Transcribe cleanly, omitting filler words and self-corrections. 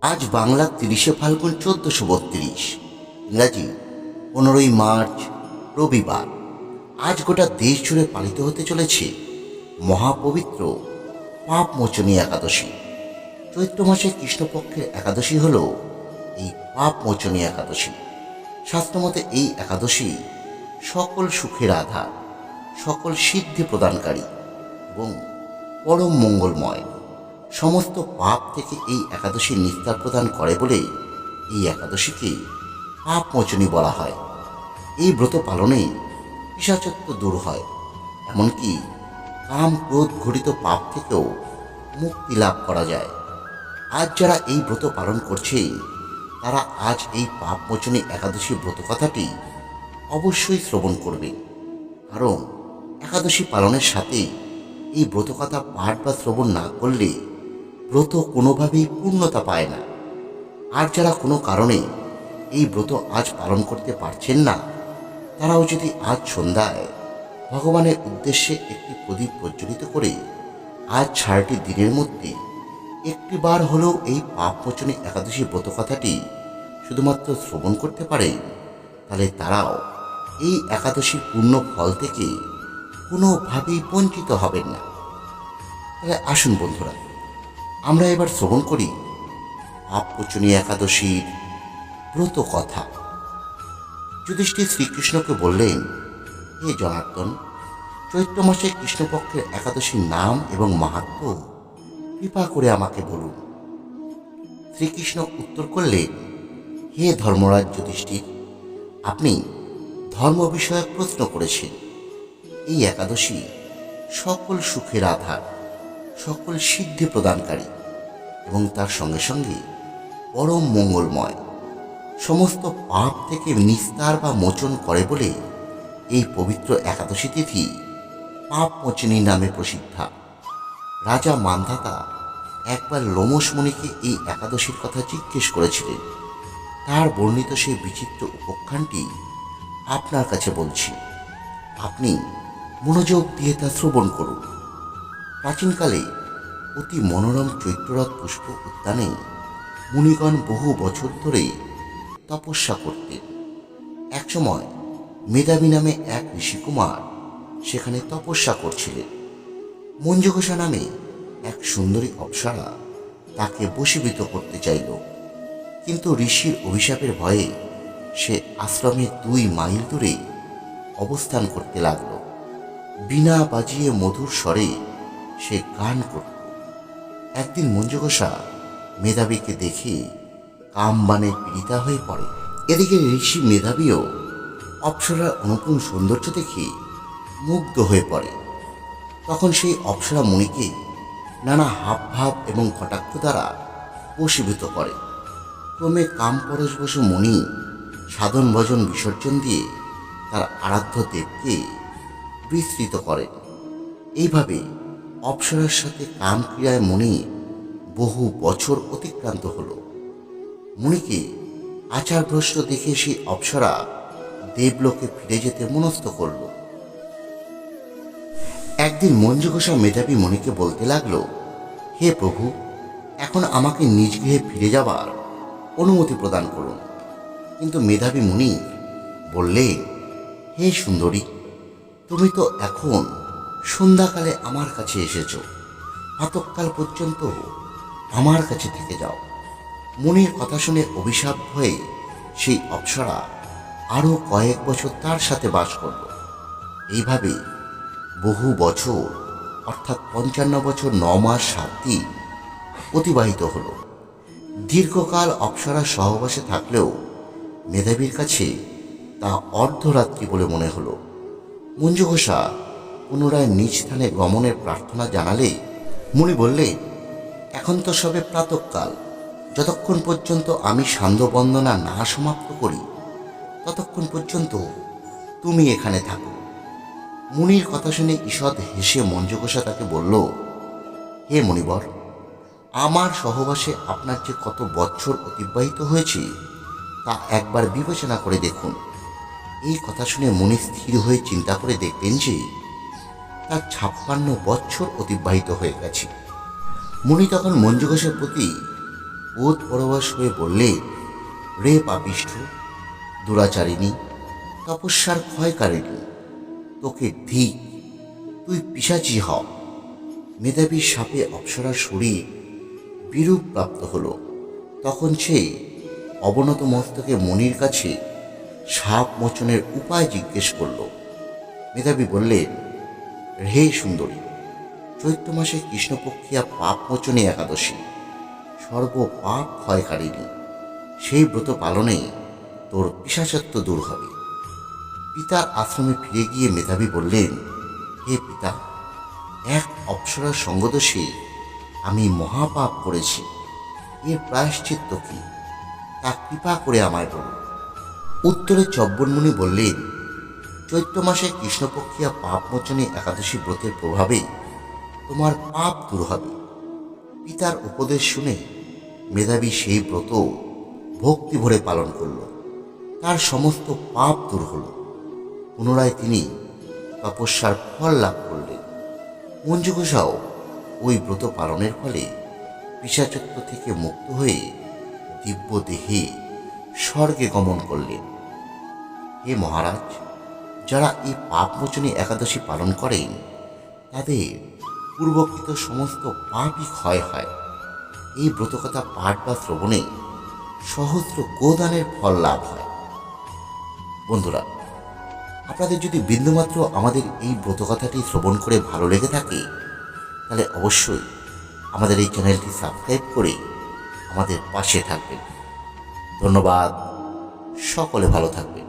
আজ বাংলা ৩০শে ফাল্গুন ১৪৩২, ইংরাজি ১৫ই মার্চ, রবিবার। আজ গোটা দেশ জুড়ে পালিত হতে চলেছে মহাপবিত্র পাপমোচনী একাদশী। চৈত্র মাসে কৃষ্ণপক্ষের একাদশী হল এই পাপমোচনী একাদশী। শাস্ত্রমতে এই একাদশী সকল সুখের আধার, সকল সিদ্ধি প্রদানকারী এবং পরম মঙ্গলময়। সমস্ত পাপ থেকে এই একাদশী নিস্তার প্রদান করে বলে এই একাদশীকে পাপমোচনী বলা হয়। এই ব্রত পালনে পিশাচত্ব দূর হয়, এমনকি কাম ক্রোধ ঘটিত পাপ থেকেও মুক্তি লাভ করা যায়। আজ যারা এই ব্রত পালন করছে তারা আজ এই পাপমোচনী একাদশী ব্রত কথাটি অবশ্যই শ্রবণ করবে, কারণ একাদশী পালনের সাথে এই ব্রতকথা পাঠ বা শ্রবণ না করলে ব্রত কোনোভাবেই পূর্ণতা পায় না। আর যারা কোনো কারণে এই ব্রত আজ পালন করতে পারছেন না, তারাও যদি আজ সন্ধ্যায় ভগবানের উদ্দেশ্যে একটি প্রদীপ প্রজ্বলিত করে আজ ৬টি দিনের মধ্যে একটি বার হলেও এই পাপমোচনী একাদশী ব্রতকথাটি শুধুমাত্র শ্রবণ করতে পারে, তাহলে তারাও এই একাদশীর পূর্ণ ফল থেকে কোনোভাবেই বঞ্চিত হবেন না। তাহলে আসুন বন্ধুরা, আমরা এবার শ্রবণ করি পাপমোচনী একাদশীর ব্রত কথা। যুধিষ্ঠির শ্রীকৃষ্ণকে বললেন, হে জনার্দন, চৈত্র মাসে কৃষ্ণপক্ষের একাদশীর নাম এবং মাহাত্ম্য কৃপা করে আমাকে বলুন। শ্রীকৃষ্ণ উত্তর করলেন, হে ধর্মরাজ যুধিষ্ঠির, আপনি ধর্ম বিষয়ক প্রশ্ন করেছেন। এই একাদশী সকল সুখের আধার, সকল সিদ্ধি প্রদানকারী এবং তার সঙ্গে সঙ্গে পরম মঙ্গলময়। সমস্ত পাপ থেকে নিস্তার বা মোচন করে বলে এই পবিত্র একাদশী তিথি পাপমোচনী নামে প্রসিদ্ধা। রাজা মান্ধাতা একবার লোমশ মুনিকে এই একাদশীর কথা জিজ্ঞেস করেছিলেন। তার বর্ণিত সেই বিচিত্র উপাখ্যানটি আপনার কাছে বলছি, আপনি মনোযোগ দিয়ে তা শ্রবণ করুন। প্রাচীনকালে অতি মনোরম চৈত্ররথ পুষ্প উদ্যানে মুনিগণ বহু বছর ধরে তপস্যা করতেন। একসময় মেধাবী নামে এক ঋষিকুমার সেখানে তপস্যা করছিলেন। মঞ্জুঘোষা নামে এক সুন্দরী অপ্সরা তাকে বশীভূত করতে চাইল, কিন্তু ঋষির অভিশাপের ভয়ে সে আশ্রমের ২ মাইল দূরে অবস্থান করতে লাগল। বীণা বাজিয়ে মধুর স্বরে সে গান করত। একদিন মঞ্জুঘোষা মেধাবীকে দেখে কামবাণে পীড়িতা হয়ে পড়ে। এদিকে ঋষি মেধাবীও অপ্সরার অনুপম সৌন্দর্য দেখে মুগ্ধ হয়ে পড়ে। তখন সেই অপ্সরা মুনিকে নানা হাবভাব এবং কটাক্ষ দ্বারা বশীভূত করে। ক্রমে কামপরশবশ মুনি সাধন ভজন বিসর্জন দিয়ে তার আরাধ্য দেবকে বিস্তৃত করেন। এইভাবে অপ্সরার সাথে কামক্রিয়ায় মুনি বহু বছর অতিক্রান্ত হল। মুনিকে আচারভ্রষ্ট দেখে সেই অপ্সরা দেবলোকে ফিরে যেতে মনস্থ করল। একদিন মঞ্জুঘোষা মেধাবী মুনিকে বলতে লাগলো, হে প্রভু, এখন আমাকে নিজ গৃহে ফিরে যাবার অনুমতি প্রদান করুন। কিন্তু মেধাবী মুনি বললেন, হে সুন্দরী, তুমি তো এখন সন্ধ্যাকালে আমার কাছে এসেছ, প্রাতঃকাল পর্যন্ত আমার কাছে থেকে যাও। মুনির কথা শুনে অভিশাপ হয়ে সেই অপ্সরা আরও কয়েক বছর তার সাথে বাস করল। এইভাবে বহু বছর, অর্থাৎ ৫৫ বছর ৯ মাস ৭ দিন অতিবাহিত হল। দীর্ঘকাল অপ্সরা সহবাসে থাকলেও মেধাবীর কাছে তা অর্ধরাত্রি বলে মনে হলো। মঞ্জুঘোষা পুনরায় নিজ স্থানে গমনের প্রার্থনা জানালে মুনি বললেন, এখন তো সবে প্রাতঃকাল, যতক্ষণ পর্যন্ত আমি সান্ধ্য বন্দনা না সমাপ্ত করি ততক্ষণ পর্যন্ত তুমি এখানে থাকো। মুনির কথা শুনে ঈষৎ হেসে মঞ্জুঘোষা তাকে বলল, হে মুনিবর, আমার সহবাসে আপনার যে কত বৎসর অতিবাহিত হয়েছে তা একবার বিবেচনা করে দেখুন। এই কথা শুনে মুনি স্থির হয়ে চিন্তা করে দেখলেন যে তার ৫৬ বৎসর অতিবাহিত হয়ে গেছে। মুনি তখন মঞ্জুঘোষের প্রতি বোধ পরবশ হয়ে বললেন, রে পাপিষ্ঠ, দুরাচারিণী, তপস্যার ক্ষয়কারিণী, তোকে ঠিক, তুই পিশাচী হ। মেধাবী সাপে অপ্সরার শরীর বিরূপ প্রাপ্ত হলো। তখন সে অবনত মস্তকে মনির কাছে সাপ মোচনের উপায় জিজ্ঞেস করল। মেধাবী বললেন, হে সুন্দরী, চৈত্র মাসে কৃষ্ণপক্ষিয়া পাপ মোচনী একাদশী, সর্ব পাপ ক্ষয়কারিণী। সেই ব্রত পালনে তোর পিশাচত্ব দূর হবে। পিতার আশ্রমে ফিরে গিয়ে মেধাবী বললেন, হে পিতা, এক অপ্সরার সঙ্গদোষে আমি মহাপাপ করেছি। এর প্রায়শ্চিত্ত কি, তা কৃপা করে আমায় বলুন। উত্তরে চব্বনমুনি বললেন, চৈত্র মাসে কৃষ্ণপক্ষিয়া পাপমোচনী একাদশী ব্রতের প্রভাবে তোমার পাপ দূর হবে। পিতার উপদেশ শুনে মেধাবী সেই ব্রত ভক্তি ভরে পালন করল। তার সমস্ত পাপ দূর হল। পুনরায় তিনি তপস্যার ফল লাভ করলেন। মঞ্জু ঘোষাও ওই ব্রত পালনের ফলে পিশাচত্ব থেকে মুক্ত হয়ে দিব্য দেহে স্বর্গে গমন করলেন। হে মহারাজ, যারা এই পাপমোচনী একাদশী পালন করেন তাদের পূর্বকৃত সমস্ত পাপই ক্ষয় হয়। এই ব্রতকথা পাঠ বা শ্রবণে সহস্র গোদানের ফল লাভ হয়। বন্ধুরা, আপনাদের যদি বিন্দুমাত্র আমাদের এই ব্রতকথাটি শ্রবণ করে ভালো লেগে থাকে, তাহলে অবশ্যই আমাদের এই চ্যানেলটি সাবস্ক্রাইব করে আমাদের পাশে থাকবেন। ধন্যবাদ। সকলে ভালো থাকবেন।